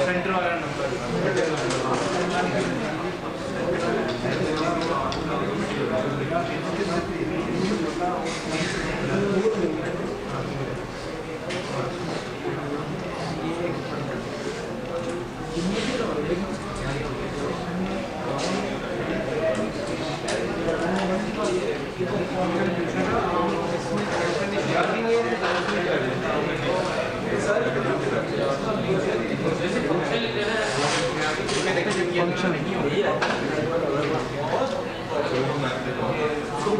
Centre वाला number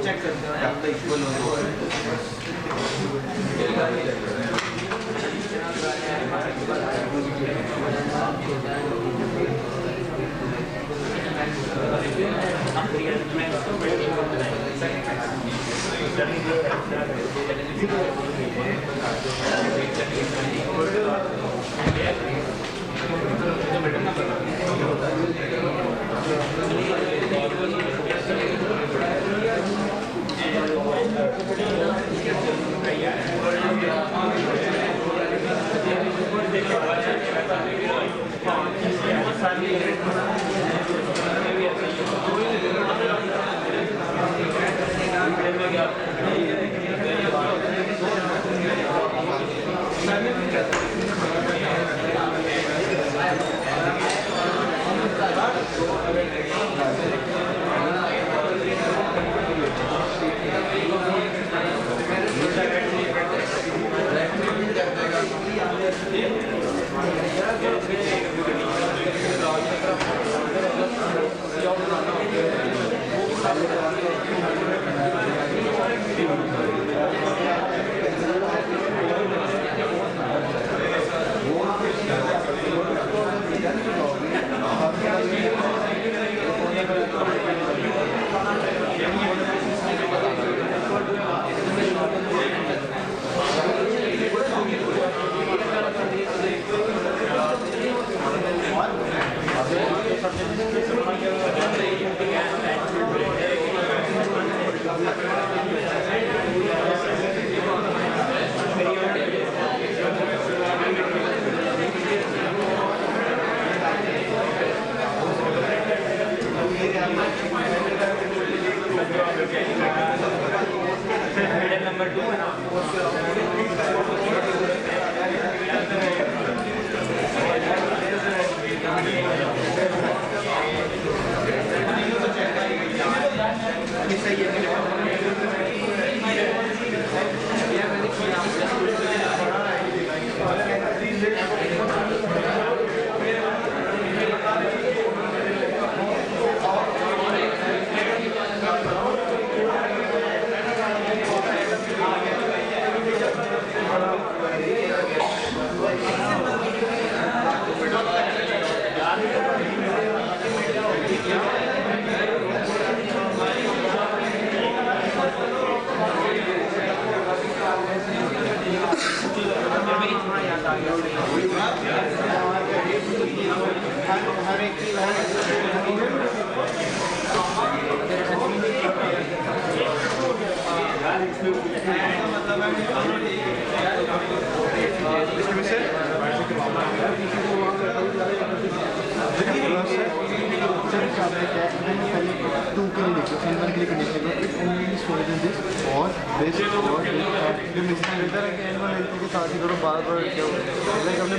check करते हैं आप इक्वल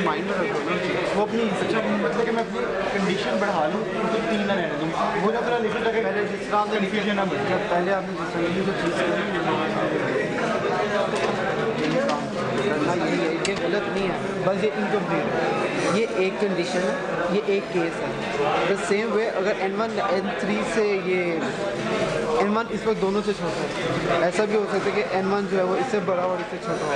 माइंड में रखो वो अपनी मतलब कि मैं अपनी कंडीशन बढ़ा लूँ तो 3 ना रहने दूँ वो जब मेरा लिखा था कि पहले जिस तरह से कन्फ्यूजन ना बढ़ जाए पहले आपने जिस तरह की चीज़ करना ये गलत नहीं है बस ये इनकम्प्लीट है ये एक कंडीशन है ये एक केस है द सेम वे अगर N1 N3 से ये N1 इस वक्त दोनों से छोटा है। ऐसा भी हो सकता है कि N1 जो है वो इससे बड़ा और इससे छोटा हो।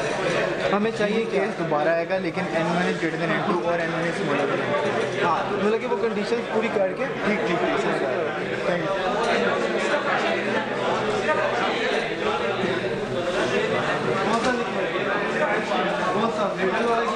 हमें चाहिए कि दोबारा आएगा लेकिन N1 is greater than N2 और N1 is smaller than N2। हाँ, मतलब कि वो कंडीशन पूरी करके ठीक थैंक यू। कौन सा वीडियो वाला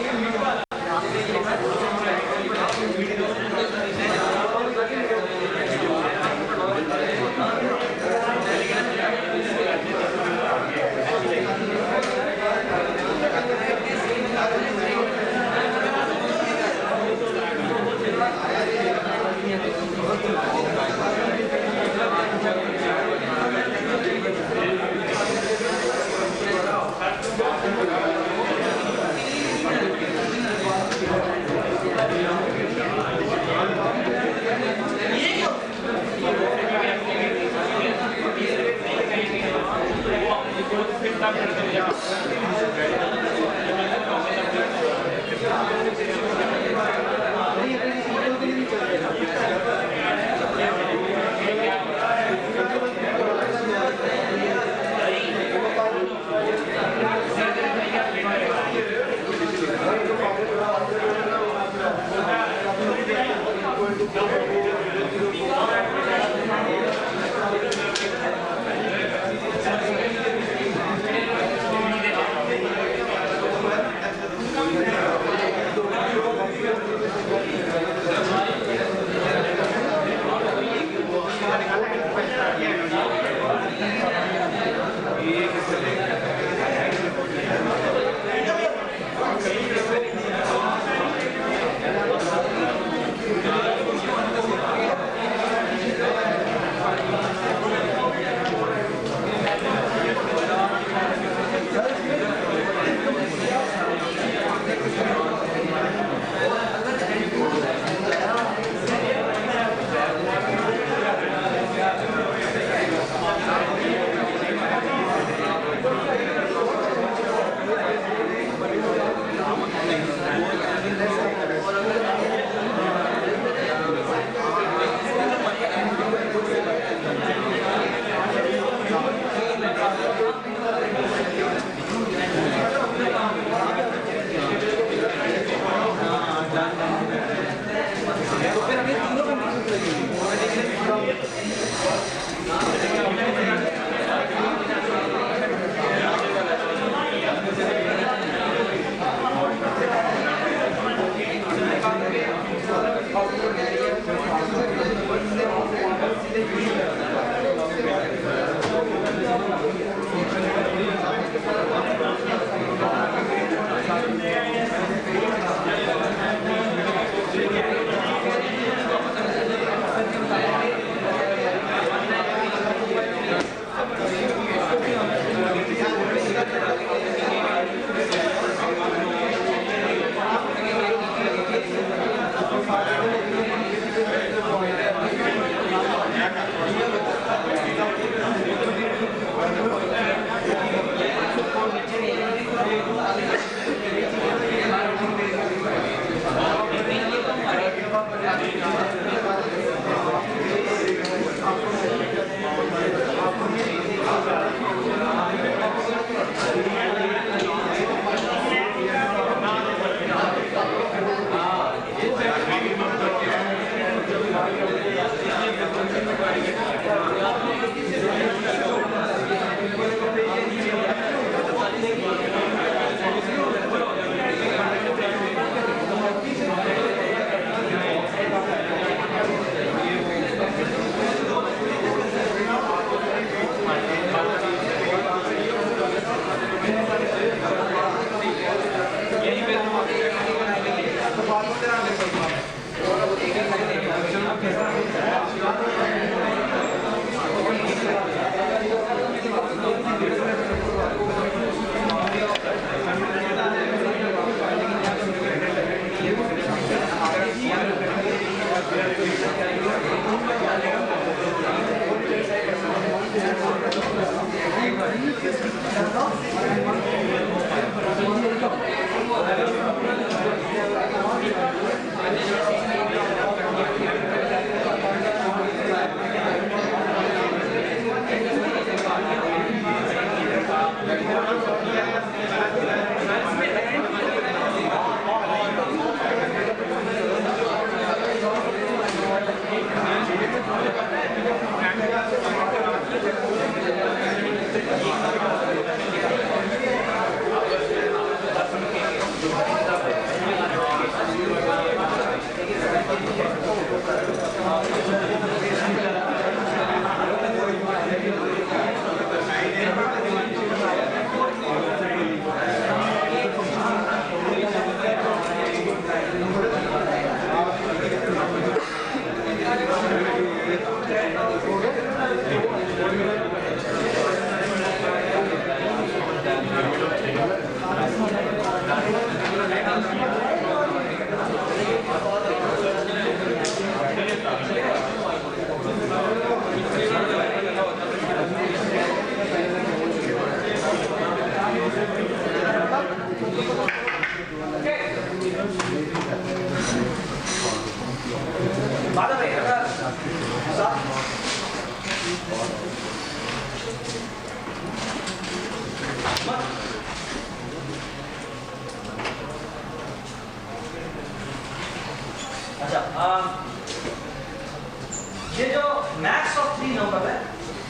ये जो मैक्स ऑफ 3 नंबर है,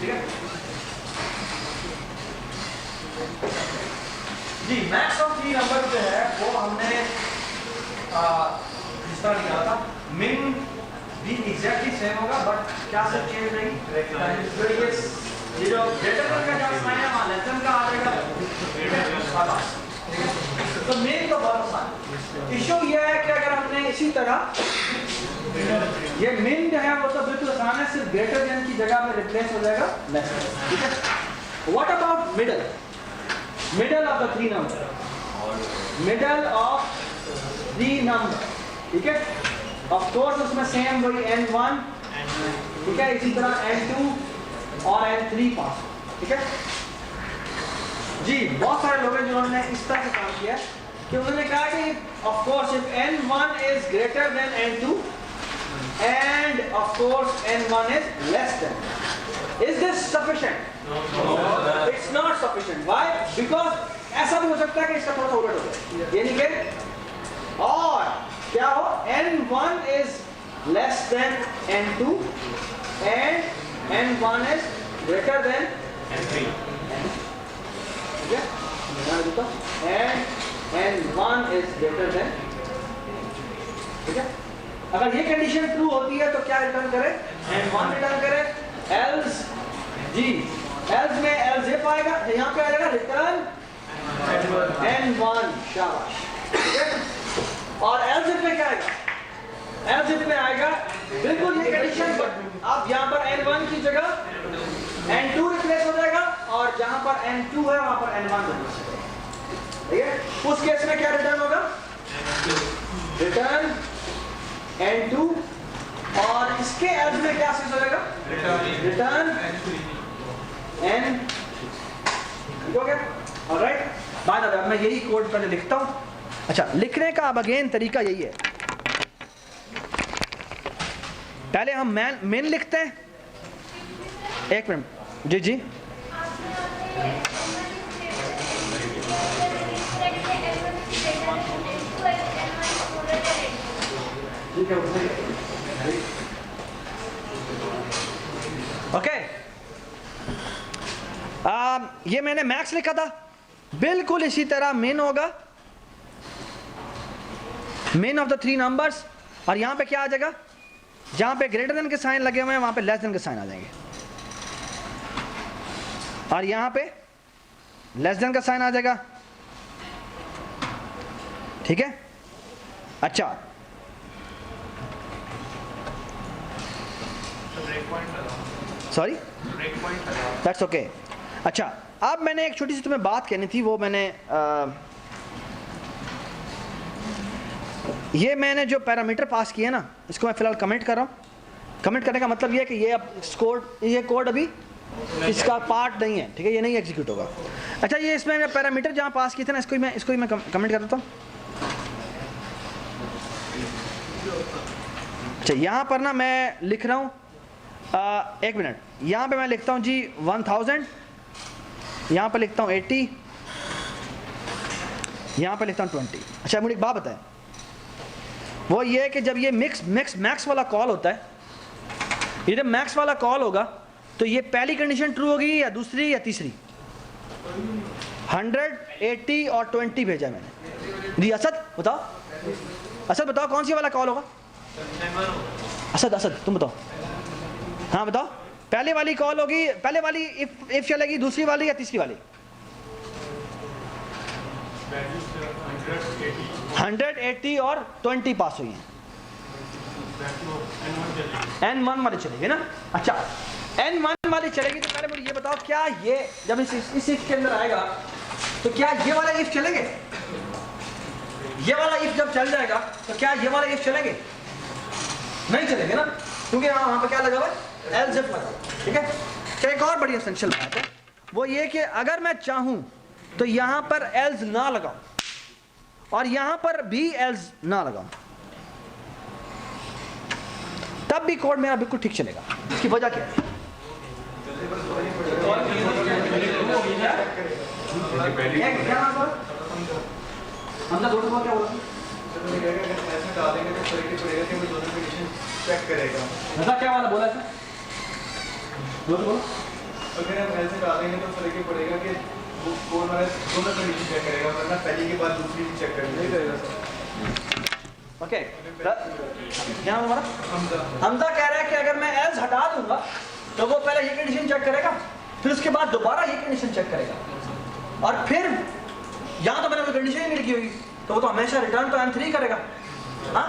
ठीक है जी, मैक्स ऑफ 3 नंबर जो है वो हमने इस तरह निकाला था। मिन भी एग्जैक्टली सेम होगा, बट क्या सब चेंज नहीं। ये जो ग्रेटर देन का जब साइन है वहां लेस देन का आ जाएगा। तो मेन तो बहुत आसान। इशू ये है कि अगर हमने इसी तरह ये मिन जो है वो तो बिल्कुल आसान है, सिर्फ ग्रेटर देन की जगह में रिप्लेस हो जाएगा लेस देन, ठीक है। What about middle? Middle of the 3 number, middle of 3 number, ठीक है। ऑफ कोर्स उसमें सेम वही n1, ठीक है, इसी तरह n2 और n3 पास, ठीक है जी। बहुत सारे लोग हैं जिन्होंने इस तरह से काम किया कि उन्होंने कहा कि of course if n1 is greater than n2 and of course n1 is less than. Is this sufficient? No. It's not sufficient. Why? Because ऐसा भी हो सकता है कि इसका थोड़ा सा उलट हो जाए, यानी कि और क्या हो, n1 is less than n2 and n1 is greater than n3. ठीक है, and n1 is greater than, ठीक है। अगर ये कंडीशन ट्रू होती है तो क्या रिटर्न करें? n1 रिटर्न करें। else जी, else में else if आएगा, यहाँ पे आएगा रिटर्न n1, शाबाश, ठीक है। और else if में क्या आएगा? else if में आएगा बिल्कुल ये कंडीशन, अब यहाँ पर n1 की जगह n2 रिप्लेस हो जाएगा और जहाँ पर n2 है वहाँ पर n1 रिप्लेस हो जाएगा, ठीक है। उस केस में क्या रिटर्न होगा? रिटर्न n2 और इसके एल्स में क्या चीज हो जाएगा? रिटर्न n, ठीक हो गया? ऑलराइट, बाद अब मैं यही कोड पहले लिखता हूं। अच्छा, लिखने का अब अगेन तरीका यही है, पहले हम मेन लिखते हैं। एक मिनट जी जी, ओके। ये मैंने मैक्स लिखा था, बिल्कुल इसी तरह मेन होगा, मेन ऑफ द 3 नंबर्स। और यहां पे क्या आ जाएगा? जहां पे ग्रेटर देन के साइन लगे हुए हैं वहां पे लेस देन के साइन आ जाएंगे, और यहां पे लेस देन का साइन आ जाएगा, ठीक है। अच्छा, सॉरी, दैट्स ओके। अच्छा, अब मैंने एक छोटी सी तुम्हें बात कहनी थी, वो मैंने ये मैंने जो पैरामीटर पास किए ना, इसको मैं फिलहाल कमेंट कर रहा हूँ। कमेंट करने का मतलब ये है कि ये अब ये कोड अभी इसका पार्ट नहीं है, ठीक है, ये नहीं एग्जीक्यूट होगा। अच्छा, ये इसमें पैरामीटर जहाँ पास किए थे ना, इसको ही मैं कमेंट कर देता हूँ। अच्छा, यहाँ पर ना मैं लिख रहा हूँ, एक मिनट, यहाँ पे मैं लिखता हूँ जी 1000, यहाँ पे लिखता हूँ 80, यहाँ पे लिखता हूँ 20। अच्छा, मुझे एक बात बताएं, वो ये है कि जब ये मैक्स वाला कॉल होता है, ये जब मैक्स वाला कॉल होगा तो ये पहली कंडीशन ट्रू होगी या दूसरी या तीसरी? 100, 80 और 20 भेजा है मैंने जी। असद बताओ, असद बताओ कौन सी वाला कॉल होगा? असद तुम बताओ, हाँ बताओ। पहले वाली कॉल होगी, पहले वाली इफ चलेगी, दूसरी वाली या तीसरी वाली? 100, 80 और 20 पास हुई है, n1 वाली चलेगी ना। अच्छा, n1 वाली चलेगी तो पहले मुझे ये बताओ, क्या ये जब इस इफ के अंदर आएगा तो क्या ये वाला इफ चलेंगे? ये वाला इफ जब चल जाएगा तो क्या ये वाला इफ चलेंगे? नहीं चलेंगे ना, क्योंकि वहां पर क्या लगा हुआ है? एल्स इफ लगा, ठीक है। क्या एक और बड़ी एसेंशियल बात है, वो ये कि अगर मैं चाहूं तो यहां पर एल्स ना लगाऊं और यहां पर भी एल्स ना लगाऊं, तब भी कोड मेरा बिल्कुल ठीक चलेगा। इसकी वजह क्या है? क्या बोला? ऐसा डालेंगे तो फर्क ही पड़ेगा कि वो दोनों कंडीशन चेक करेगा। ऐसा क्या वाला बोला था? बोलो। अगर हम ऐसे डालेंगे तो फर्क ही पड़ेगा कि वो कौन वाला दोनों कंडीशन चेक करेगा, वरना पहले के बाद दूसरी भी चेक करेगा सर। ओके, क्या हमारा हमदा कह रहा है कि अगर मैं एल्स हटा दूंगा तो वो पहले ये कंडीशन चेक करेगा, फिर उसके बाद दोबारा ये कंडीशन चेक करेगा, और फिर यहाँ तो मैंने कोई कंडीशन ही नहीं लिखी होगी तो वो तो हमेशा रिटर्न तो M3 करेगा। हाँ,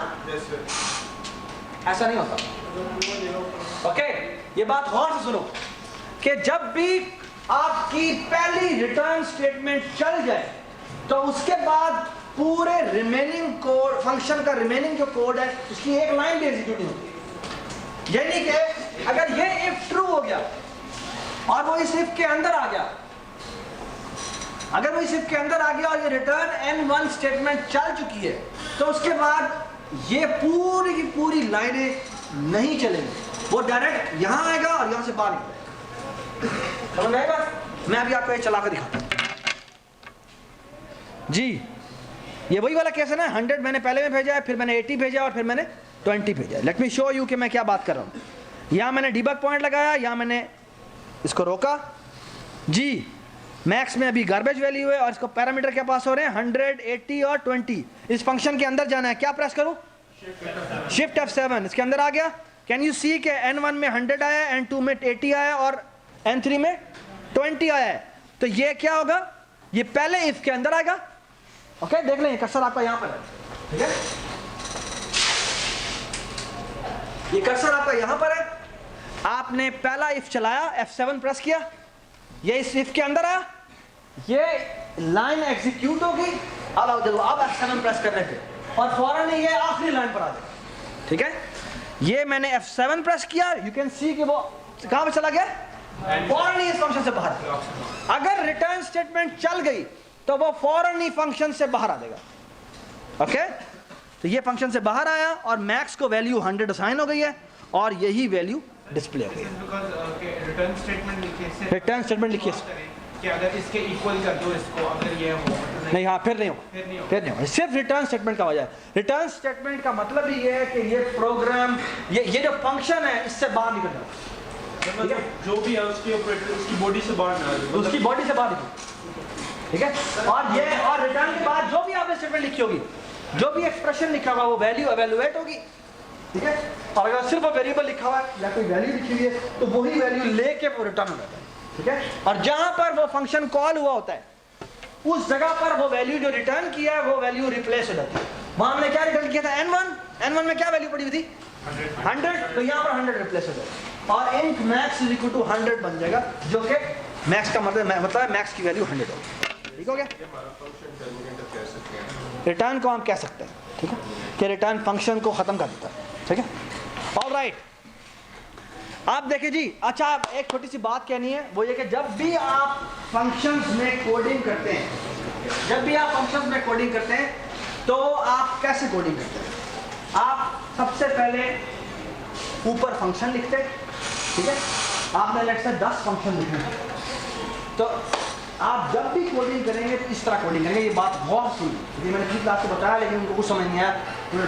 ऐसा नहीं होता। ओके, ये बात गौर से सुनो कि जब भी आपकी पहली रिटर्न स्टेटमेंट चल जाए तो उसके बाद पूरे रिमेनिंग कोड फंक्शन का रिमेनिंग जो कोड है उसकी एक लाइन भी एग्जीक्यूट नहीं होती। यानी कि अगर ये इफ ट्रू हो गया और वो इस इफ के अंदर आ गया, अगर वो इस इफ के अंदर आ गया और ये रिटर्न N1 स्टेटमेंट चल चुकी है तो उसके बाद ये पूरी की पूरी लाइनें नहीं चलेंगी, वो डायरेक्ट यहां आएगा और यहां से बाहर निकलेगा। समझ आएगा? मैं अभी आपको ये चला कर दिखाता हूं जी। ये वही वाला केस है ना, 100 मैंने पहले में भेजा है, फिर मैंने 80 भेजा और फिर मैंने 20 भेजा। लेट मी शो यू कि मैं क्या बात कर रहा हूं। यहां मैंने डीबग पॉइंट लगाया, यहां मैंने इसको रोका जी। मैक्स में अभी गार्बेज वैल्यू है और इसको पैरामीटर क्या पास हो रहे हैं 100, 80 और 20। इस फंक्शन के अंदर जाना है, क्या प्रेस करूं? Shift F7। इसके अंदर आ गया। कैन यू सी के N1 में 100 आया, N2 में 80 आया और N3 में 20 आया है। तो ये क्या होगा? ये पहले इफ के अंदर आएगा। ओके, देख लें कर्सर आपका यहां पर है, ठीक है? ये कर्सर आपका यहां पर है। आपने पहला इफ चलाया, F7 प्रेस किया, ये इस इफ के अंदर आया, ये लाइन एग्जीक्यूट होगी। अब F7 प्रेस करने पे और फौरन ये आखिरी लाइन पर आ जाएगा, ठीक है? ये मैंने F7 प्रेस किया, यू कैन सी कि वो कहां पे चला गया, फौरन ही इस फंक्शन से बाहर। अगर रिटर्न स्टेटमेंट चल गई तो वो फौरन ही फंक्शन से बाहर आ जाएगा। ओके, तो ये फंक्शन से बाहर आया और मैक्स को वैल्यू 100 असाइन हो गई है और यही वैल्यू डिस्प्ले हो गई है। रिटर्न स्टेटमेंट लिखिए, रिटर्न स्टेटमेंट लिखिए कि अगर इसके इक्वल कर दो इसको, अगर ये हो नहीं, हाँ फिर नहीं होगा, सिर्फ रिटर्न स्टेटमेंट का वजह है। रिटर्न स्टेटमेंट का मतलब ही ये है कि ये प्रोग्राम, ये जो फंक्शन है इससे बाहर निकल जाए, जो भी है उसकी ऑपरेटर उसकी बॉडी से बाहर ना आए, उसकी बॉडी से बाहर निकल, ठीक है? और ये और रिटर्न के बाद जो भी आपने स्टेटमेंट लिखी होगी, जो भी एक्सप्रेशन लिखा हुआ वो वैल्यू एवेलुएट होगी, ठीक है? और अगर सिर्फ वेरिएबल लिखा हुआ है या कोई वैल्यू लिखी हुई है तो वही वैल्यू लेके वो रिटर्न हो जाता है, ठीक है? और जहां पर वो फंक्शन कॉल हुआ होता है उस जगह पर वो वैल्यू जो रिटर्न किया है वो वैल्यू रिप्लेस हो जाती है। वहां हमने क्या रिटर्न किया था? N1 में क्या वैल्यू पड़ी हुई थी? 100। तो यहाँ पर 100 रिप्लेस हो जाएगा और int max is equal to 100 बन जाएगा, जो कि मैक्स का मतलब है मैक्स की वैल्यू 100 होगी। ठीक हो गया? रिटर्न को हम कह सकते हैं, ठीक है, कि रिटर्न फंक्शन को खत्म कर देता है, ठीक है? ऑलराइट, आप देखिए जी। अच्छा, एक छोटी सी बात कहनी है, वो ये कि जब भी आप फंक्शंस में कोडिंग करते हैं, तो आप कैसे कोडिंग करते हैं? आप सबसे पहले ऊपर फंक्शन लिखते हैं, ठीक है? आपने लेट्स से 10 फंक्शन लिखे हैं, तो आप जब भी कोडिंग करेंगे तो इस तरह कोडिंग करेंगे। ये बात बहुत सुनी, ये मैंने पिछली क्लास को बताया लेकिन उनको कुछ समझ नहीं आया,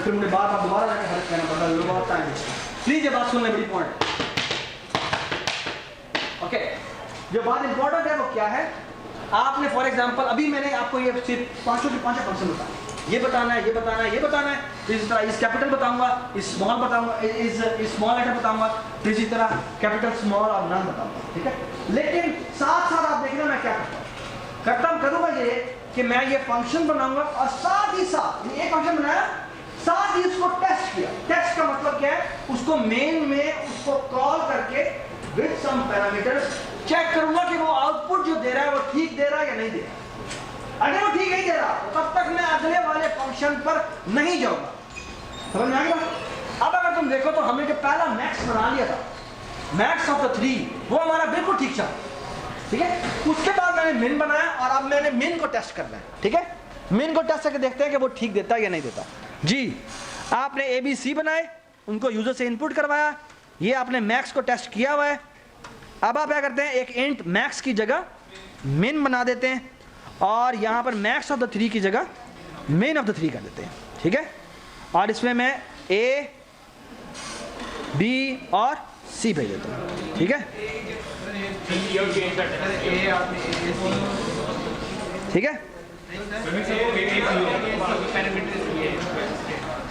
फिर मुझे बात आप दोबारा जाकर हर्ज करना पड़ता है, बहुत टाइम वेस्ट है। प्लीज ये बात सुन लें, बड़ी पॉइंट। ओके, जो बात इंपॉर्टेंट है वो क्या है? आपने फॉर एग्जांपल अभी मैंने आपको ये सिर्फ पांचों के पांचों फंक्शन बताया, ये बताना है, ये बताना है, ये बताना है, इस तरह इस कैपिटल बताऊंगा, इस स्मॉल बताऊंगा, इस स्मॉल लेटर बताऊंगा, फिर इसी तरह कैपिटल स्मॉल और नन बताऊंगा, ठीक है? लेकिन साथ साथ आप देखना मैं क्या करूंगा ये कि मैं ये फंक्शन बनाऊंगा और साथ ही साथ एक फंक्शन बनाया, साथ ही उसको टेस्ट किया। टेस्ट का मतलब क्या है? उसको मेन में उसको कॉल करके विद सम पैरामीटर्स चेक करूंगा कि वो आउटपुट जो दे रहा है वो ठीक दे रहा है या नहीं दे रहा। अगर वो ठीक नहीं दे रहा तो तब तक मैं अगले वाले फंक्शन पर नहीं जाऊंगा। समझ में आ गया? अब अगर तुम देखो तो हमने जो पहला मैक्स बना लिया था, मैक्स ऑफ द 3, वो हमारा बिल्कुल ठीक चला, ठीक है? उसके बाद मैंने मिन बनाया और अब मैंने मिन को टेस्ट करना है, ठीक है? मिन को टेस्ट करके देखते हैं कि वो ठीक देता है या नहीं देता जी। आपने ABC बनाए, उनको यूजर से इनपुट करवाया, ये आपने मैक्स को टेस्ट किया हुआ है। अब आप क्या करते हैं, एक इंट मैक्स की जगह मिन बना देते हैं और यहाँ पर मैक्स ऑफ द 3 की जगह मेन ऑफ द 3 कर देते हैं, ठीक है, और इसमें मैं A, B और C भेज देता हूँ, ठीक है, ठीक है।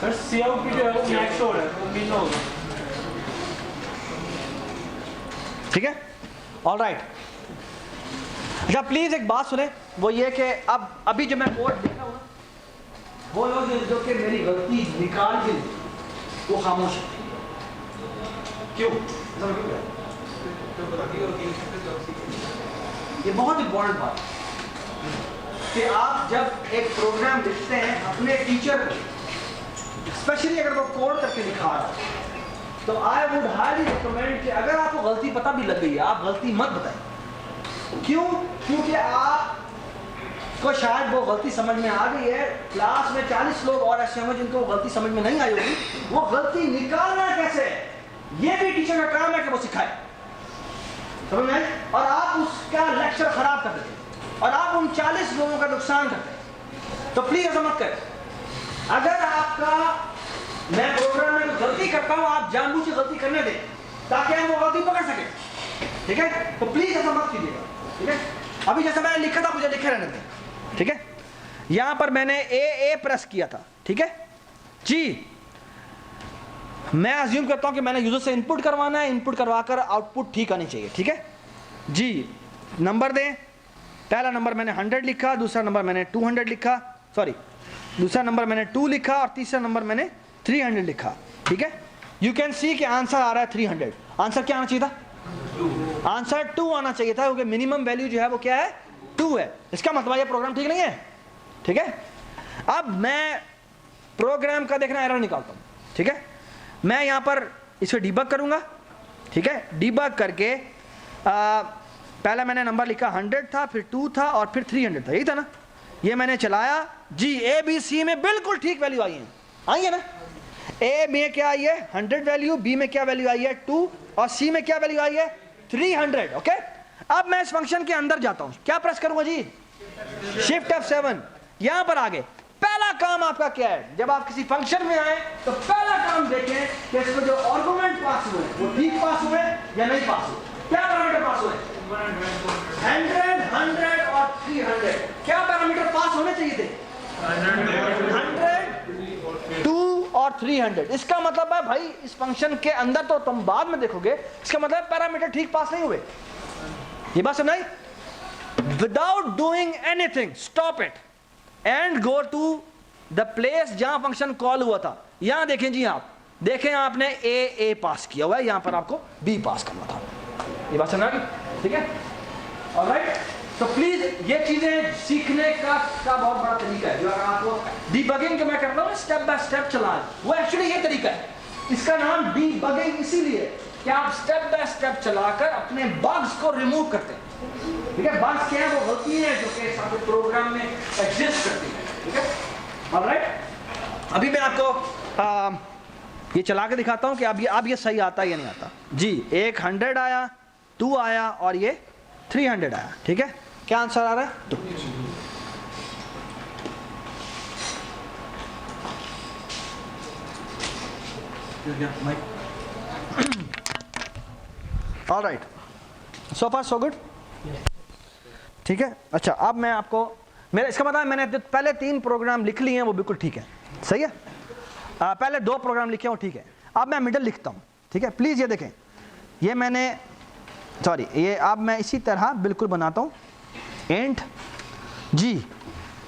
सर सी आउट भी जो है वो मैक्स हो रहा है, वो मिल होगा। ठीक है, ऑल राइट। अच्छा प्लीज एक बात सुने, वो ये कि अब अभी जो मैं कोड देख रहा हूँ ना, वो लोग जो कि मेरी गलती निकाल के वो खामोश है। क्यों? ये बहुत इंपॉर्टेंट बात है कि आप जब एक प्रोग्राम लिखते हैं अपने टीचर को, स्पेशली अगर वो कोड करके लिखा रहा है, तो आई वुड हाईली रिकमेंड कि अगर आपको गलती पता भी लग गई है, आप गलती मत बताएं। क्यों? क्योंकि आपको शायद वो गलती समझ में आ गई है, क्लास में 40 लोग और ऐसे होंगे जिनको गलती समझ में नहीं आई होगी, वो गलती निकालना कैसे है ये भी टीचर का काम है कि वो सिखाए, समझ में? और आप उसका लेक्चर खराब कर देते हैं और आप उन 40 लोगों का नुकसान करते हैं। तो प्लीज ऐसा मत करें। अगर आपका मैं प्रोग्राम में गलती करता हूं, आप जानबूझ के गलती करने दें ताकि हम वो गलती पकड़ सकें, ठीक है? तो प्लीज ऐसा मत कीजिएगा, ठीक है? अभी जैसे मैंने लिखा था मुझे लिखे रहने दें, ठीक है? यहां पर मैंने ए प्रेस किया था, ठीक है जी। मैं अज्यूम करता हूं कि मैंने यूजर से इनपुट करवाना है, इनपुट करवाकर आउटपुट ठीक आनी चाहिए, ठीक है जी। नंबर दें, पहला नंबर मैंने 100 लिखा, दूसरा नंबर मैंने 200 लिखा, सॉरी दूसरा नंबर मैंने 2 लिखा और तीसरा नंबर मैंने 300 लिखा, ठीक है। यू कैन सी कि आंसर आ रहा है 300। आंसर क्या आना चाहिए था? आंसर 2 आना चाहिए था, क्योंकि मिनिमम वैल्यू जो है वो क्या है? 2 है। इसका मतलब ये प्रोग्राम ठीक नहीं है, ठीक है। अब मैं प्रोग्राम का देखना एरर निकालता हूं, ठीक है। मैं यहां पर इसे डीबग करूंगा, ठीक है। डीबग करके पहला मैंने नंबर लिखा 100 था, फिर 2 था और फिर 300 था, यही था ना। ये मैंने चलाया जी, ए बी सी में बिल्कुल ठीक वैल्यू आई है ना। ए में क्या आई है? 100 वैल्यू, बी में क्या वैल्यू आई है? 2 और सी में क्या वैल्यू आई है? 300। ओके, अब मैं इस फंक्शन के अंदर जाता हूं, क्या प्रेस करूंगा जी? Shift F7। यहां पर आगे पहला काम आपका क्या है? जब आप किसी फंक्शन में आए तो पहला काम देखें कि इसमें जो आर्गुमेंट पास हुए वो ठीक पास हुए या नहीं पास हुए। क्या पैरामीटर पास हुए? 100, 100 और 300। क्या पैरामीटर पास होने चाहिए थे? 100, 2 और 300। इसका मतलब है भाई इस फंक्शन के अंदर, तो तुम बाद में देखोगे, इसका मतलब पैरामीटर ठीक पास नहीं हुए। ये बात समझ आई? Without doing anything, stop it and go to the place जहां फंक्शन कॉल हुआ था। यहां देखें जी, आप देखें आपने ए पास किया हुआ है, यहां पर आपको बी पास करना था। ये बात समझ आ गई? ठीक है, ऑलराइट। तो प्लीज ये चीजें सीखने का बहुत बड़ा तरीका है। जो आपको डीबगिंग जो मैं करता हूँ स्टेप बाय स्टेप चला, वो एक्चुअली ये तरीका है। इसका नाम डीबगिंग इसीलिए कि आप स्टेप बाय स्टेप चलाकर अपने बग्स को रिमूव करते हैं, ठीक है। बग्स क्या है? वो होती है जो कि आपके प्रोग्राम में एग्जिस्ट करती है, ठीक है, ऑलराइट। अभी मैं आपको ये चला के दिखाता हूं कि अब ये सही आता है या नहीं आता जी। एक 100 आया, 2 आया और ये 300 आया, ठीक है। क्या आंसर आ रहा है? 2। ऑलराइट, सो फार सो गुड, ठीक है। अच्छा, अब मैं आपको मेरा इसका मतलब मैंने पहले 3 प्रोग्राम लिख लिए हैं, वो बिल्कुल ठीक है, सही है। पहले 2 प्रोग्राम लिखे हैं, वो ठीक है। अब मैं मिडल लिखता हूं, ठीक है। प्लीज ये देखें, ये मैंने सॉरी ये अब मैं इसी तरह बिल्कुल बनाता हूं। इंट जी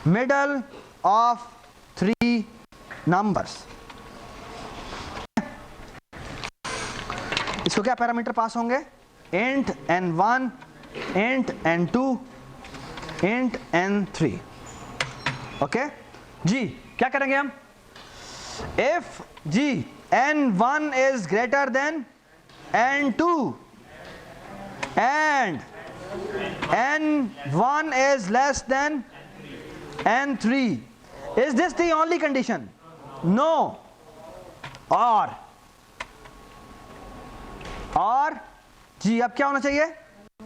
मिडल ऑफ 3 नंबर्स। इसको क्या पैरामीटर पास होंगे? Int n1, int n2, int n3। Okay जी, क्या करेंगे हम? इफ जी n1 is greater than n2 and n1 is less than n3, is this the only condition? No. और जी अब क्या होना चाहिए?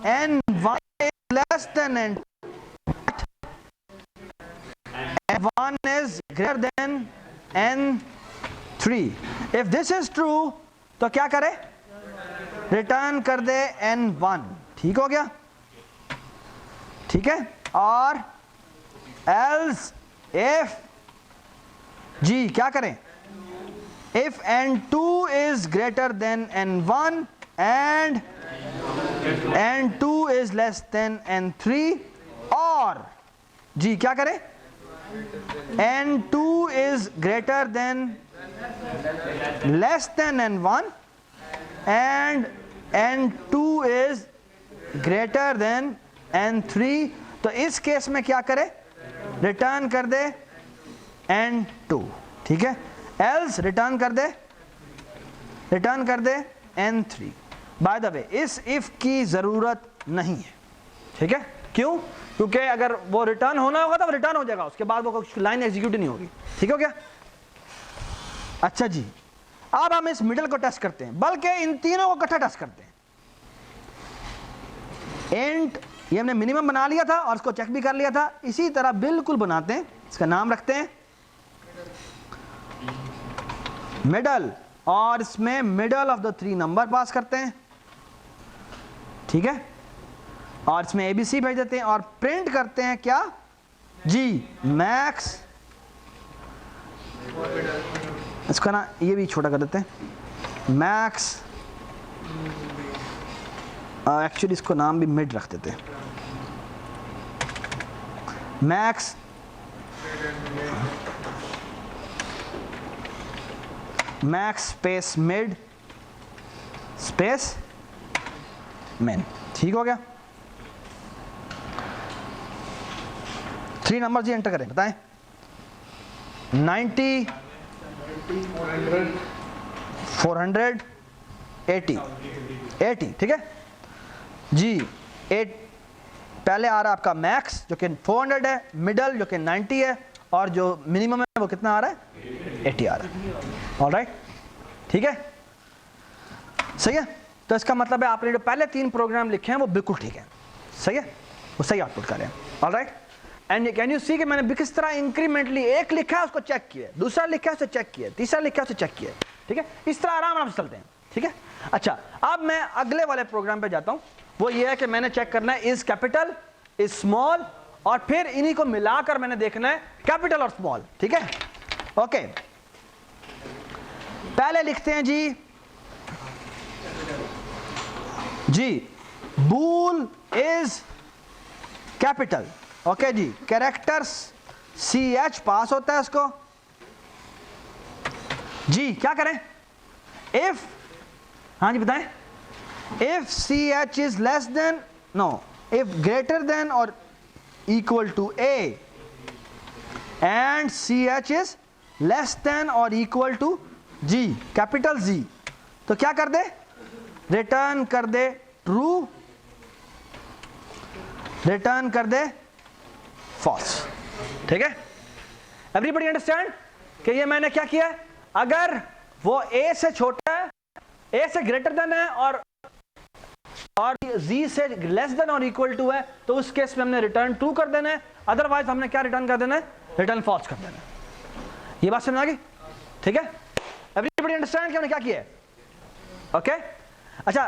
n1 is less than n2, n1 is greater than n3। If this is true तो क्या करे, return कर दे n1। ठीक हो गया, ठीक है। और एल्स इफ जी क्या करें, if n2 is greater then n1 and n2 is less then n3, और जी क्या करें, n2 is greater than less than n1 and n2 is greater then n3। तो इस केस में क्या करे, रिटर्न कर दे n2। ठीक है, एल्स रिटर्न कर दे n3। बाय द वे इस इफ की जरूरत नहीं है, ठीक है। क्यों? क्योंकि अगर वो रिटर्न होना होगा तो वो रिटर्न हो जाएगा, उसके बाद वो लाइन एग्जीक्यूट नहीं होगी। ठीक हो गया। अच्छा जी, अब हम इस मिडल को टेस्ट करते हैं, बल्कि इन तीनों को इकट्ठा टेस्ट करते हैं। एंड ये हमने मिनिमम बना लिया था और इसको चेक भी कर लिया था, इसी तरह बिल्कुल बनाते हैं। इसका नाम रखते हैं मिडल, और इसमें मिडल ऑफ द 3 नंबर पास करते हैं। ठीक है, और इसमें एबीसी भेज देते हैं और प्रिंट करते हैं क्या जी, मैक्स। इसका ना ये भी छोटा कर देते हैं, मैक्स। एक्चुअली इसको नाम भी मिड रख देते हैं, मैक्स स्पेस मिड स्पेस मिन। ठीक हो गया। 3 नंबर जी एंटर करें, बताएं। 90, 400, 80। ठीक है जी। 8 पहले आ रहा है आपका मैक्स जो कि 400 है, मिडल जो कि 90 है, और जो मिनिमम है वो कितना आ रहा है, 80 आ रहा है। ऑलराइट, ठीक है, सही है। तो इसका मतलब है आपने जो पहले 3 प्रोग्राम लिखे हैं वो बिल्कुल ठीक है, सही है, वो सही आउटपुट कर रहे हैं। Alright, and can you see कि मैंने किस तरह इंक्रीमेंटली एक लिखा है उसको चेक किया, दूसरा लिखा है उसे चेक किया, तीसरा लिखा है उसे चेक किया। ठीक है, इस तरह आराम से चलते हैं। ठीक है, अच्छा अब मैं अगले वाले प्रोग्राम पे जाता हूं। वो ये है कि मैंने चेक करना है इज कैपिटल, इज स्मॉल, और फिर इन्हीं को मिलाकर मैंने देखना है कैपिटल और स्मॉल। ठीक है, ओके। पहले लिखते हैं जी बूल इज कैपिटल। ओके जी, कैरेक्टर्स CH पास होता है इसको जी। क्या करें, इफ, हाँ जी बताएं, if CH is less than, no, if greater than और equal to A and CH is less than और equal to G, capital G, तो क्या कर दे, रिटर्न कर दे ट्रू, रिटर्न कर दे फॉल्स। ठीक है, एवरीबॉडी अंडरस्टैंड कि ये मैंने क्या किया है, अगर वो A से छोटा है, A से ग्रेटर देन है और Z से लेस देन और इक्वल टू है, तो उस केस में हमने रिटर्न ट्रू कर देना है, अदरवाइज हमने क्या रिटर्न कर देना है, रिटर्न फॉल्स कर देना है। ये बात समझ आ गई? ठीक है, एवरीबॉडी अंडरस्टैंड कि हमने क्या किया है? ओके, अच्छा,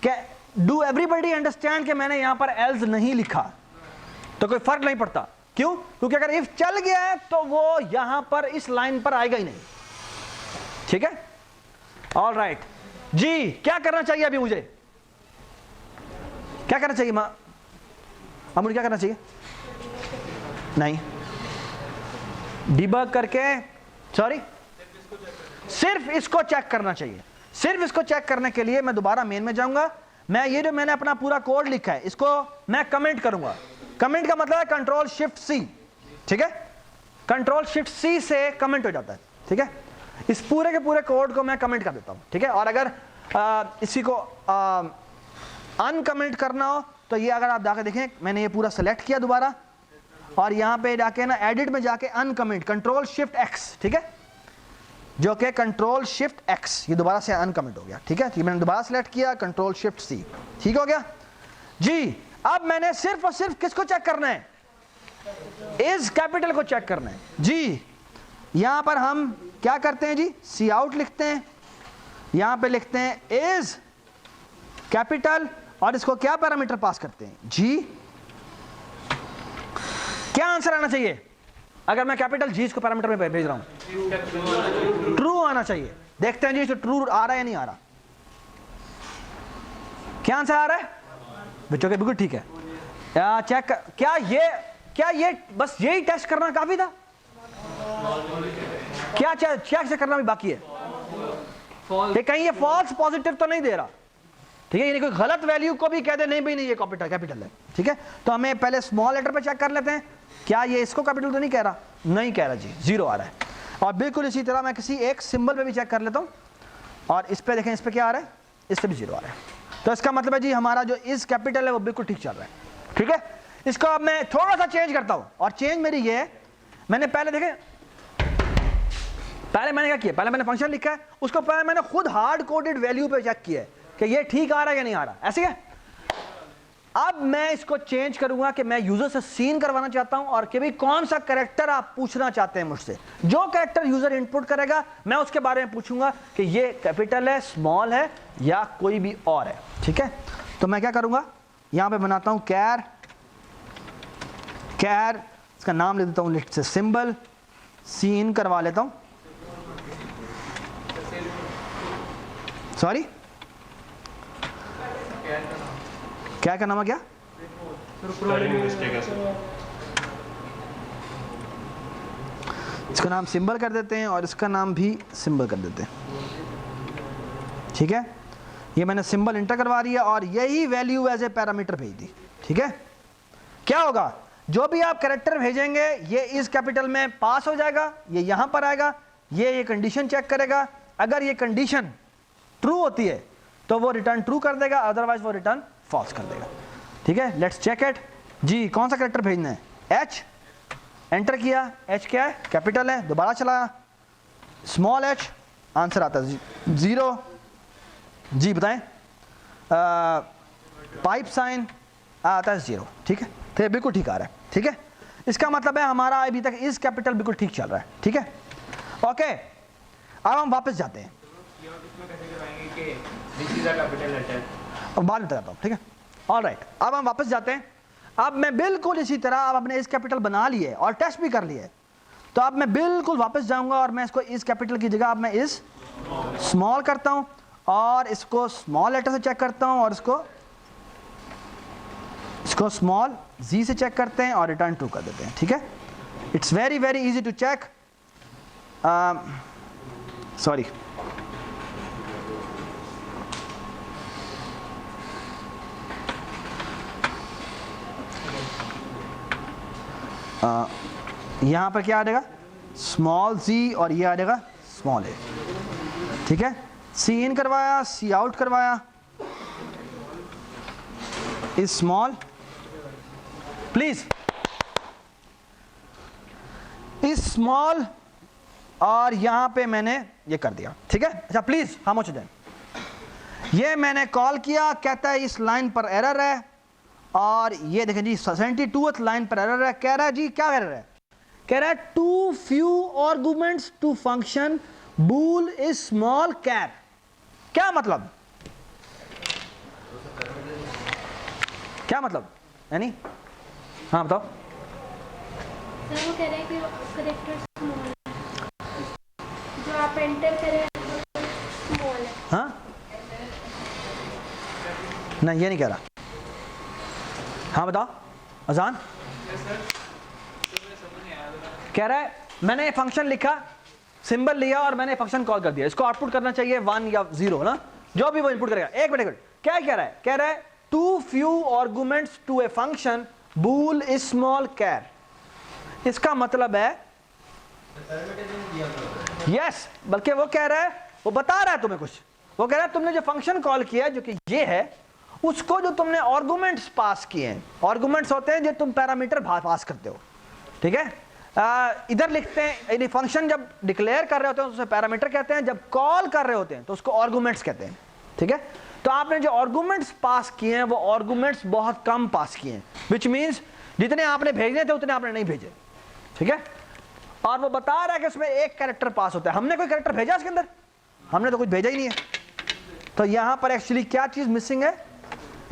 क्या डू एवरीबॉडी अंडरस्टैंड कि मैंने यहां पर एल्स नहीं लिखा तो कोई फर्क नहीं पड़ता? क्यों? क्योंकि अगर इफ चल गया है तो वो यहां पर इस लाइन पर आएगा ही नहीं। ठीक है, ऑल राइट जी। क्या करना चाहिए अभी मुझे, क्या करना चाहिए अब मुझे क्या करना चाहिए? नहीं, डिबग करके, सॉरी, सिर्फ इसको चेक करना चाहिए। सिर्फ इसको चेक करने के लिए मैं दोबारा मेन में जाऊंगा। मैं ये जो मैंने अपना पूरा कोड लिखा है इसको मैं कमेंट करूंगा। कमेंट का मतलब है कंट्रोल शिफ्ट C। ठीक है, कंट्रोल शिफ्ट C से कमेंट हो जाता है। ठीक है, इस पूरे के पूरे कोड को मैं कमेंट कर देता हूं। ठीक है, और अगर इसी को अनकमेंट करना हो तो ये अगर आप जाके देखें, मैंने ये पूरा सेलेक्ट किया दोबारा, और यहां पे जाके ना एडिट में जाके अनकमेंट, कंट्रोल शिफ्ट X, ठीक है, जो कि कंट्रोल शिफ्ट X, ये दोबारा से अनकमेंट हो गया। ठीक है, मैंने दोबारा सेलेक्ट किया, कंट्रोल शिफ्ट C। ठीक हो गया जी। अब मैंने सिर्फ और सिर्फ किसको चेक करना है, इज कैपिटल को चेक करना है जी। यहां पर हम क्या करते हैं जी, सी आउट लिखते हैं, यहां पे लिखते हैं इज कैपिटल और इसको क्या पैरामीटर पास करते हैं, जी। क्या आंसर आना चाहिए अगर मैं कैपिटल जी इसको पैरामीटर में भेज रहा हूं? ट्रू आना चाहिए। देखते हैं जी इसको ट्रू आ रहा है या नहीं आ रहा। क्या आंसर आ रहा है बच्चों के? बिल्कुल ठीक है। चेक क्या ये बस यही टेस्ट करना काफी था? क्या चेक करना भी बाकी है कि कहीं ये फॉल्स पॉजिटिव तो नहीं दे रहा, ठीक है, यानी कोई गलत वैल्यू को भी कह दे नहीं भाई नहीं ये कैपिटल है, ठीक है। तो हमें पहले स्मॉल लेटर पे चेक कर लेते हैं, क्या ये इसको कैपिटल तो नहीं कह रहा? नहीं कह रहा जी, 0 आ रहा है। और बिल्कुल इसी तरह मैं किसी एक सिंबल पे भी चेक कर लेता हूं और इस पे देखें, इस पे क्या आ रहा है, इस पे भी 0 आ रहा है। तो इसका मतलब है जी हमारा जो इस कैपिटल है वो बिल्कुल ठीक चल रहा है, ठीक है। इसको अब मैं थोड़ा सा चेंज करता हूं और चेंज मेरी ये है, मैंने पहले देखें, पहले मैंने क्या किया, पहले मैंने फंक्शन लिखा है, उसको पहले मैंने खुद हार्ड कोडेड वैल्यू पे चेक किया है कि ये ठीक आ रहा है या नहीं आ रहा, ऐसे है। अब मैं इसको चेंज करूंगा कि मैं यूजर से सीन करवाना चाहता हूं और कि भाई कौन सा कैरेक्टर आप पूछना चाहते हैं मुझसे। जो कैरेक्टर यूजर इनपुट करेगा मैं उसके बारे में पूछूंगा कि ये कैपिटल है, स्मॉल है या कोई भी और है, ठीक है। तो मैं क्या करूंगा, यहां पे बनाता हूं कैर, इसका नाम ले देता हूं लेट्स से सिंबल, सीन करवा लेता हूं, सॉरी क्या नाम है, क्या इसका नाम सिंबल कर देते हैं और इसका नाम भी सिंबल कर देते हैं, ठीक है। ये मैंने सिंबल इंटर करवा दिया और यही वैल्यू एज ए पैरामीटर भेज दी, ठीक है। क्या होगा, जो भी आप कैरेक्टर भेजेंगे ये इस कैपिटल में पास हो जाएगा, ये यहां पर आएगा, ये कंडीशन चेक करेगा, अगर ये कंडीशन ट्रू होती है तो वो रिटर्न ट्रू कर देगा, अदरवाइज वो रिटर्न फॉल्स कर देगा, ठीक है। लेट्स चेक इट जी, कौन सा कैरेक्टर भेजना है, एच, एंटर किया, एच क्या है, कैपिटल है, दोबारा चलाया, स्मॉल एच, आंसर आता है 0 जी, बताएं, पाइप साइन आता है 0, ठीक है। तो बिल्कुल ठीक आ रहा है, ठीक है। इसका मतलब है हमारा अभी तक इस कैपिटल बिल्कुल ठीक चल रहा है, ठीक है। ओके, अब हम वापस जाते हैं, बाद में बताता हूं, ठीक है। ऑलराइट, अब हम वापस जाते हैं। अब मैं बिल्कुल इसी तरह, अब अपने इस कैपिटल बना लिए और टेस्ट भी कर लिए, तो अब मैं बिल्कुल वापस जाऊंगा और मैं इसको इस कैपिटल की जगह अब मैं इस स्मॉल करता हूं और इसको स्मॉल लेटर से चेक करता हूं और इसको स्मॉल जी से चेक करते हैं और रिटर्न ट्रू कर देते हैं, ठीक है। It's very very easy to check, sorry यहां पर क्या आ जाएगा, स्मॉल जी और ये आ जाएगा स्मॉल ए, ठीक है। सी इन करवाया, सी आउट करवाया, is small, please is small, और यहां पे मैंने ये कर दिया, ठीक है। अच्छा प्लीज खामोश हो जाए, ये मैंने कॉल किया, कहता है इस लाइन पर एरर है, और ये देखें जी 72th लाइन पर एरर है, कह रहा है जी क्या एरर है, कह रहा है too few arguments to function bool is small char. क्या मतलब, क्या मतलब यानी, हाँ बताओ। सर वो कह रहे हैं कि करेक्टर स्मॉल है, जो आप एंटर करें स्मॉल है। हाँ नहीं ये नहीं कह रहा, हाँ बताओ अजान। कह रहा है मैंने फंक्शन लिखा, सिंबल लिया और मैंने फंक्शन कॉल कर दिया, इसको आउटपुट करना चाहिए 1 या 0 ना, जो भी वो इनपुट करेगा। एक मिनट, क्या कह रहा है, कह रहा है too few arguments to a function bool is small char. इसका मतलब है यस, बल्कि वो कह रहा है, वो बता रहा है तुम्हें कुछ, वो कह रहा है तुमने जो फंक्शन कॉल किया जो कि ये है, उसको जो तुमने आर्गुमेंट्स पास किए हैं, आर्गुमेंट्स होते हैं जो तुम पैरामीटर पास करते हो, ठीक है। इधर लिखते हैं, यानी फंक्शन जब डिक्लेयर कर रहे होते हैं तो उसे पैरामीटर कहते हैं, जब कॉल कर रहे होते हैं तो उसको आर्गुमेंट्स कहते हैं, ठीक है। तो आपने जो आर्गुमेंट्स पास किए हैं वो आर्गुमेंट्स बहुत कम पास किए हैं, विच मीन्स जितने आपने भेजने थे उतने आपने नहीं भेजे, ठीक है। और वो बता रहा है कि उसमें एक कैरेक्टर पास होता है। हमने कोई कैरेक्टर भेजा इसके अंदर? हमने तो कुछ भेजा ही नहीं है। तो यहां पर एक्चुअली क्या चीज मिसिंग है?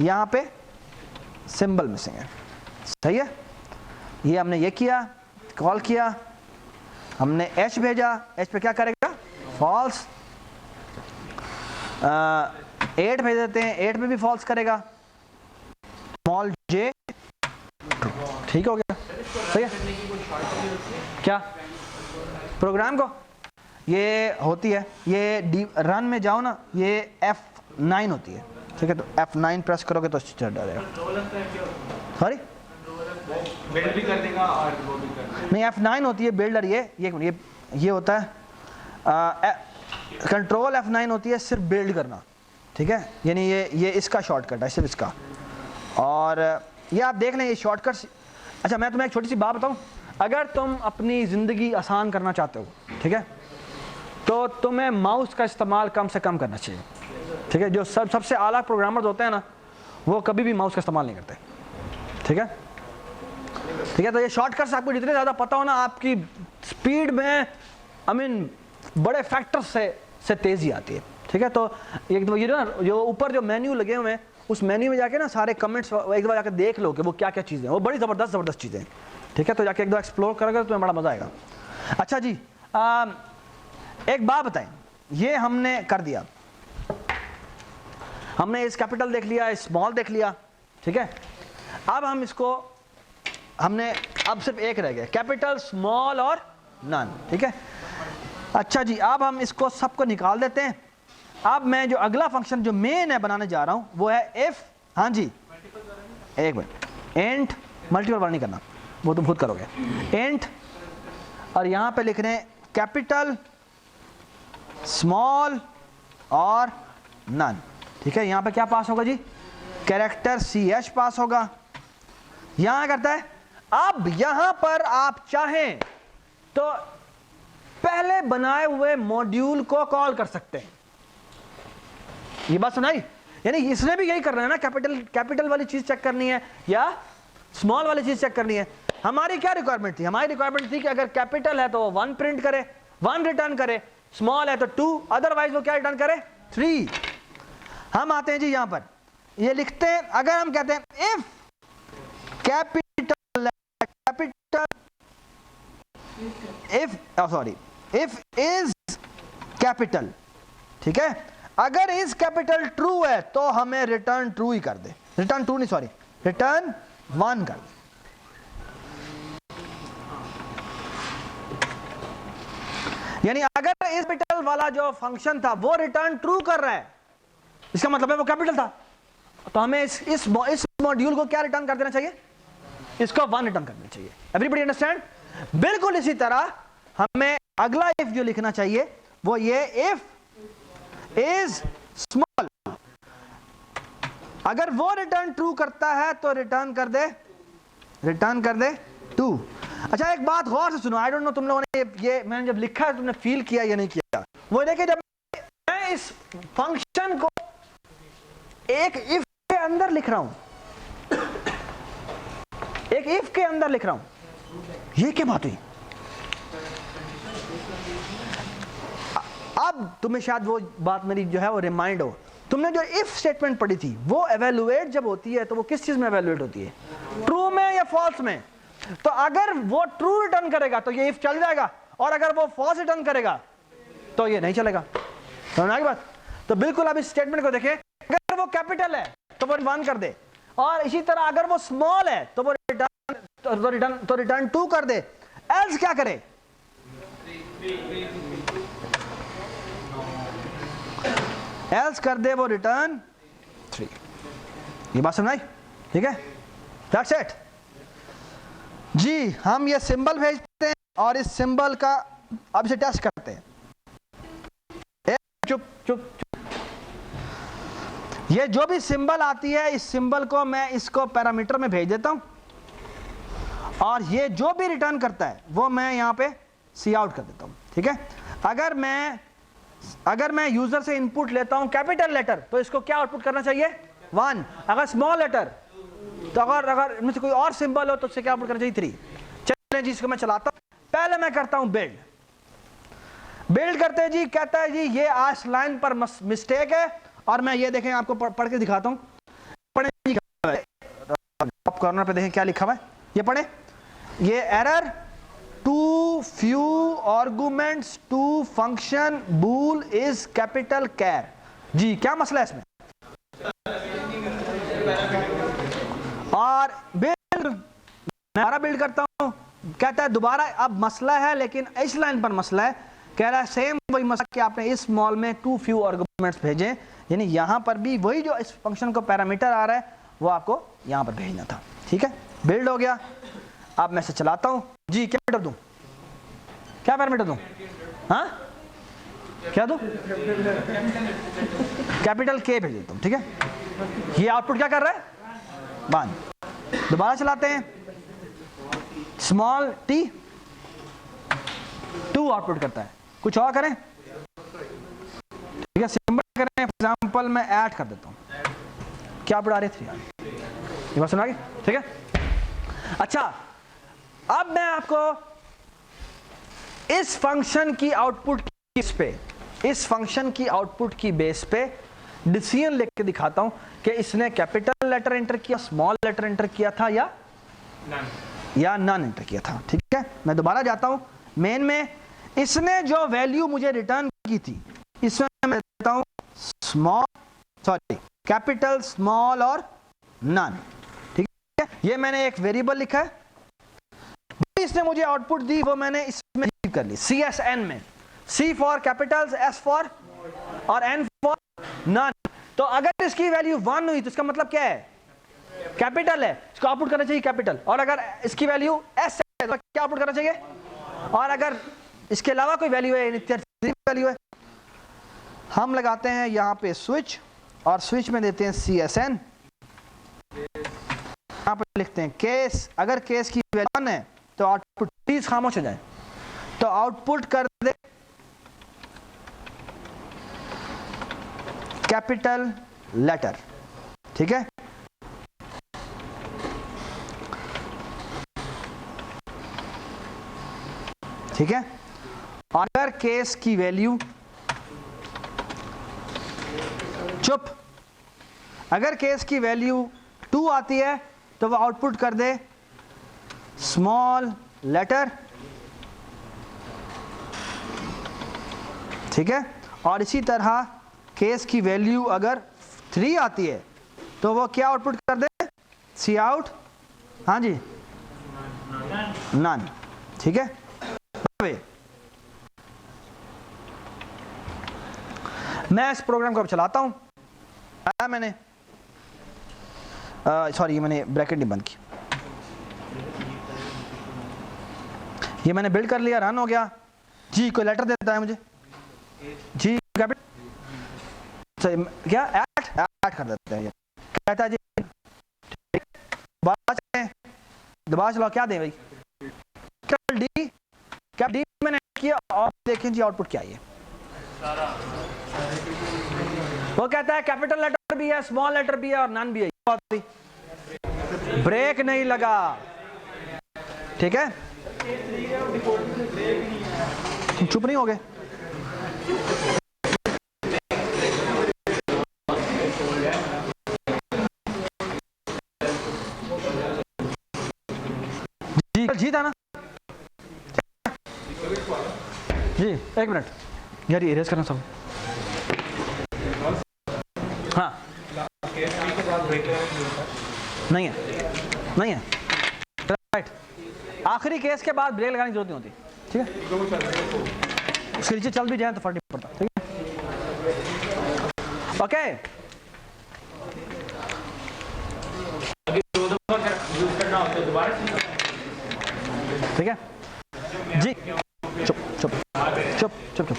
यहां पे सिंबल मिसिंग है। सही है, ये हमने ये किया, कॉल किया, हमने एच भेजा, एच पे क्या करेगा? फॉल्स। 8 भेज देते हैं, 8 में भी फॉल्स करेगा, स्मॉल जे, ठीक हो गया। सही है, क्या प्रोग्राम को ये होती है, ये रन में जाओ ना, ये F9 होती है, ठीक है, तो F9 प्रेस करोगे तो चल जाएगा। सॉरी, बिल्ड भी कर देगा और वो भी कर देगा। नहीं, F9 होती है बिल्डर। ये होता है कंट्रोल F9 होती है सिर्फ बिल्ड करना, ठीक है, यानी ये इसका शॉर्टकट है, सिर्फ इसका। और ये आप देख लें, ये शॉर्टकट। अच्छा, मैं तुम्हें एक छोटी सी बात बताऊं, अगर तुम अपनी ज़िंदगी आसान करना चाहते हो, ठीक है, तो तुम्हें माउस का इस्तेमाल कम से कम करना चाहिए, ठीक है। जो सबसे आला प्रोग्रामर्स होते हैं ना, वो कभी भी माउस का इस्तेमाल नहीं करते, ठीक है, ठीक है। तो ये शॉर्टकट्स आपको जितने ज़्यादा पता हो ना, आपकी स्पीड में बड़े फैक्टर से तेज़ी आती है, ठीक है। तो एक दो ये जो ऊपर जो मेन्यू लगे हुए हैं, उस मेन्यू में जाके ना सारे कमेंट्स एक बार जाके देख लो कि वो क्या क्या चीज़ें हैं, वो बड़ी ज़बरदस्त चीज़ें हैं, ठीक है। तो जाके एक दो एक्सप्लोर करोगे तो तुम्हें बड़ा मज़ा आएगा। अच्छा जी, एक बात बताएं, ये हमने कर दिया, हमने इस कैपिटल देख लिया, स्मॉल देख लिया, ठीक है। अब हम इसको अब सिर्फ एक रह गया, कैपिटल, स्मॉल और नन, ठीक है। अच्छा जी, अब हम इसको सबको निकाल देते हैं। अब मैं जो अगला फंक्शन जो मेन है बनाने जा रहा हूं वो है इफ, हाँ जी, एक मिनट, एंट, मल्टीपल वाला नहीं करना, वो तुम खुद करोगे, एंट, और यहां पे लिख रहे हैं कैपिटल, स्मॉल और नन, ठीक है। यहां पे क्या पास होगा जी? कैरेक्टर CH पास होगा। यहां करता है, अब यहां पर आप चाहें तो पहले बनाए हुए मॉड्यूल को कॉल कर सकते हैं। ये बात सुनाई? यानी इसने भी यही करना है ना, कैपिटल वाली चीज चेक करनी है या स्मॉल वाली चीज चेक करनी है। हमारी क्या रिक्वायरमेंट थी? हमारी रिक्वायरमेंट थी कि अगर कैपिटल है तो वो 1 प्रिंट करे, 1 रिटर्न करे, स्मॉल है तो 2, अदरवाइज वो क्या रिटर्न करे? 3। हम आते हैं जी यहां पर, ये लिखते हैं, अगर हम कहते हैं इफ इफ इज कैपिटल, ठीक है, अगर इज कैपिटल ट्रू है तो हमें रिटर्न ट्रू ही कर दे, रिटर्न 2 नहीं, सॉरी, रिटर्न 1 कर दे। यानी अगर इस कैपिटल वाला जो फंक्शन था वो रिटर्न ट्रू कर रहा है, इसका मतलब है वो कैपिटल था, तो हमें इस मॉड्यूल को क्या रिटर्न कर देना चाहिए? इसको 1 रिटर्न कर देना चाहिए। Everybody understand? बिल्कुल इसी तरह हमें अगला इफ जो लिखना चाहिए वो ये, इफ इज स्मॉल, अगर वो रिटर्न ट्रू करता है तो रिटर्न कर दे 2। अच्छा, एक बात गौर से सुनो, आई डोंट नो तुम लोगों ने ये मैंने जब लिखा है तुमने फील किया या नहीं किया, वो देखिए, जब मैं इस फंक्शन को एक इफ के अंदर लिख रहा हूं, एक इफ के अंदर लिख रहा हूं, ये क्या बात हुई? अब तुम्हें शायद वो बात मेरी जो है वो रिमाइंड हो, तुमने जो इफ स्टेटमेंट पढ़ी थी वो एवेलुएट जब होती है तो वो किस चीज में एवेलुएट होती है? ट्रू में या फॉल्स में? तो अगर वो ट्रू रिटर्न करेगा तो ये इफ चल जाएगा, और अगर वो फॉल्स रिटर्न करेगा तो ये नहीं चलेगा। समझ आ गई बात? तो बिल्कुल अब इस स्टेटमेंट को देखें, अगर वो कैपिटल है तो वो 1 कर दे, और इसी तरह अगर वो स्मॉल है तो वो रिटर्न 2 कर दे। एल्स क्या करे? एल्स कर दे वो रिटर्न 3। ये बात समझ आई? ठीक है, दैट्स इट जी। हम ये सिंबल भेजते हैं और इस सिंबल का अब इसे टेस्ट करते हैं। चुप चुप चुप, ये जो भी सिंबल आती है इस सिंबल को मैं इसको पैरामीटर में भेज देता हूं, और ये जो भी रिटर्न करता है वो मैं यहां पे सी आउट कर देता हूं। ठीक है, अगर मैं यूजर से इनपुट लेता हूं कैपिटल लेटर तो इसको क्या आउटपुट करना चाहिए? 1। अगर स्मॉल लेटर तो अगर इनमें से कोई और सिंबल हो तो उससे क्या आउटपुट करना चाहिए? 3। चलिए जी, इसको मैं चलाता हूं। पहले मैं करता हूं बिल्ड करते जी, कहता है जी ये आश लाइन पर मिस्टेक है, और मैं ये देखें आपको पढ़ के दिखाता हूं। पढ़े टॉप कॉर्नर पे देखें क्या लिखा हुआ है, ये पढ़े, ये error too few arguments to function bool is capital char. जी क्या मसला है इसमें? और बिल्ड करता हूं, कहता है दोबारा अब मसला है, लेकिन इस लाइन पर मसला है, कह रहा है सेम वही मसला कि आपने इस मॉल में टू फ्यू आर्गुमेंट्स भेजे, यानी यहां पर भी वही जो इस फंक्शन को पैरामीटर आ रहा है वो आपको यहां पर भेजना था। ठीक है, बिल्ड हो गया। अब मैं इसे चलाता हूं जी, क्या पैरामीटर दूं, क्या पैरामीटर दूं? हाँ क्या दूं? कैपिटल के भेज देता हूं। ठीक है, ये आउटपुट क्या कर रहा है? वन। दोबारा चलाते हैं, स्मॉल टी 2 आउटपुट करता है। कुछ और करें? ठीक है, सिंबल करें, फॉर एग्जांपल मैं ऐड कर देता हूं, क्या आउटपुट आ रही है? 3 ये बात सुना गई? ठीक है, अच्छा अब मैं आपको इस फंक्शन की आउटपुट की बेस पे डिसीजन लेके दिखाता हूं कि इसने कैपिटल लेटर एंटर किया, स्मॉल लेटर एंटर किया था या नन एंटर किया था। ठीक है, मैं दोबारा जाता हूं मेन में, इसने जो वैल्यू मुझे रिटर्न की थी इसमें मैं देता हूं कैपिटल, स्मॉल और नन। ठीक है, ये मैंने एक वेरिएबल लिखा है, इसने मुझे आउटपुट दी वो मैंने इसमें कर ली CSN में, C for Capitals, S for और N फॉर नन। तो अगर इसकी वैल्यू 1 हुई तो इसका मतलब क्या है? कैपिटल है, इसको आउटपुट करना चाहिए कैपिटल। और अगर इसकी वैल्यू S है तो क्या आउटपुट करना चाहिए? और अगर इसके अलावा कोई वैल्यू है, वैल्यू है, हम लगाते हैं यहां पे स्विच, और स्विच में देते हैं CSN, यहां पर लिखते हैं केस। अगर केस की वैल्यू 1 है तो आउटपुट प्लीज खामोश हो जाए, तो आउटपुट कर दे कैपिटल लेटर। ठीक है, ठीक है, और अगर केस की वैल्यू अगर केस की वैल्यू 2 आती है तो वो आउटपुट कर दे स्मॉल लेटर। ठीक है, और इसी तरह केस की वैल्यू अगर 3 आती है तो वो क्या आउटपुट कर दे? सी आउट, हाँ जी, नन। ठीक है, मैं इस प्रोग्राम को अब चलाता हूं। मैंने सॉरी, मैंने ब्रैकेट नहीं बंद की, ये मैंने बिल्ड कर लिया, रन हो गया जी। कोई लेटर देता है मुझे जी, कैपिटल क्या ऐड कर देता है, कहता है जी दोबारा चलाओ, क्या दे भाई? कैपिटल डी मैंने किया, और देखें जी आउटपुट क्या है। वो कहता है कैपिटल लेटर भी है, स्मॉल लेटर भी है और नन भी है। ब्रेक नहीं लगा। ठीक है, चुप नहीं हो गए? जी था ना जी, 1 मिनट यार, इरेज करना सब। हाँ नहीं है, नहीं है, राइट। आखिरी केस के बाद ब्रेक लगाने की जरूरत नहीं होती। ठीक है, उसके नीचे चल भी जाए तो फर्क नहीं पड़ता। ठीक है, ओके। ठीक है जी, चुप चुप चुप चुप चुप।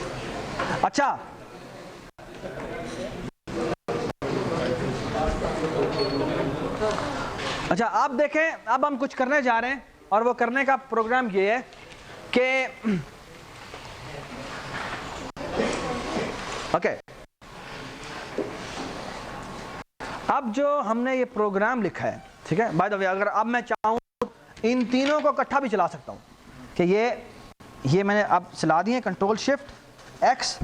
अच्छा, अच्छा अब देखें, अब हम कुछ करने जा रहे हैं, और वो करने का प्रोग्राम ये है कि ओके, अब जो हमने ये प्रोग्राम लिखा है, ठीक है, बाय द वे, अगर अब मैं चाहूं इन तीनों को इकट्ठा भी चला सकता हूं कि ये ये मैंने अब चला दिए, कंट्रोल शिफ्ट एक्स।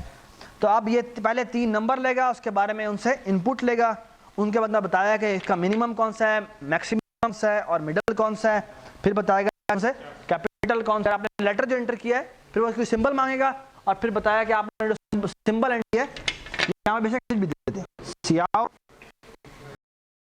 तो अब ये पहले 3 नंबर लेगा, उसके बारे में उनसे इनपुट लेगा, उनके बाद बताया कि इसका मिनिमम कौन सा है, मैक्सिमम कौन सा है और मिडल कौन सा है, फिर बताएगा उनसे कैपिटल कौन सा है। आपने लेटर जो एंटर किया है फिर वो कोई सिंबल मांगेगा और फिर बताया कि आपने जो सिंबल एंटर किया है यहाँ बेशक भी दे देते हैं, सी आउट